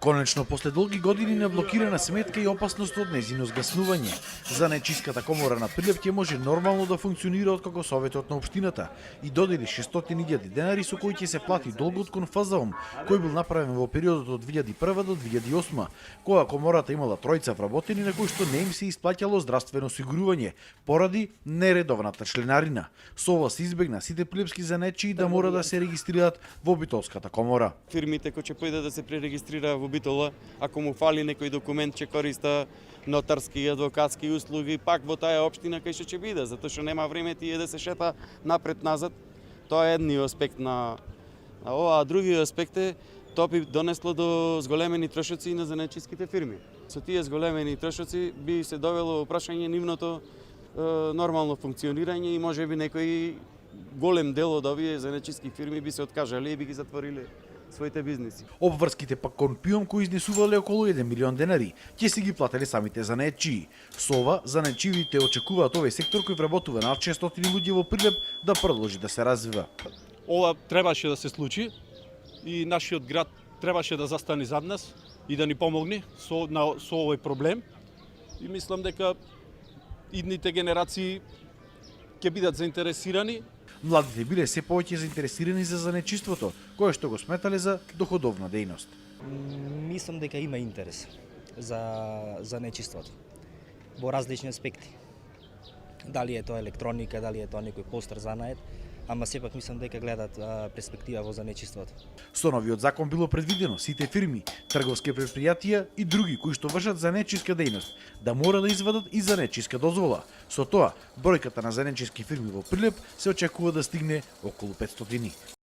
Конечно, после долги години на блокирана сметка и опасност од незино згаснување, Занечиската комора на Прилеп ќе може нормално да функционира откако Советот на општината и додели 600.000 денари со кои ќе се плати долгот кон ФЗОМ, кој бил направен во периодот од 2001 до 2008, кога комората имала тројца вработени на кои што не им се исплаќало здравствено осигурување поради нередовната членарина. Со ова се избегна сите прилепски занечии да мора да се регистрираат во Битолската комора. Фирмите кои ќе појде да се пререгистрира во Битола, ако му фали некој документ ќе користа нотарски и адвокатски услуги, пак во таа општина кај што ќе биде, затоа што нема време тие да се шета напред-назад. Тоа е едниот аспект на ова, а другиот аспект е тоа би донесло до зголемени трошоци и на занечиските фирми. Со тие зголемени трошоци би се довело во прашање нивното нормално функционирање и можеби некој голем дел од овие занечиски фирми би се откажале и би ги затвориле своите бизнеси. Обврските пак кон ПИОМ кои изнесувале околу 1 милион денари, ќе си ги плателе самите занечии. Со ова, занечивите очекуваат овој сектор кој вработува над 600 луѓе во Прилеп да продолжи да се развива. Ова требаше да се случи и нашиот град требаше да застане зад нас и да ни помогне со овој проблем. И мислам дека идните генерации ќе бидат заинтересирани. Младите биле се повеќе заинтересирани за занечиството, кое што го сметале за доходовна дејност. Мислам дека има интерес за нечиството во различни аспекти. Дали е тоа електроника, дали е тоа некој постар занает, ама сепак мислам дека гледат перспектива во занечиството. Со новиот закон било предвидено сите фирми, трговски предпријатија и други кои што вршат занечиска дејност да мора да извадат и занечиска дозвола. Со тоа, бројката на занечиски фирми во Прилеп се очекува да стигне околу 500.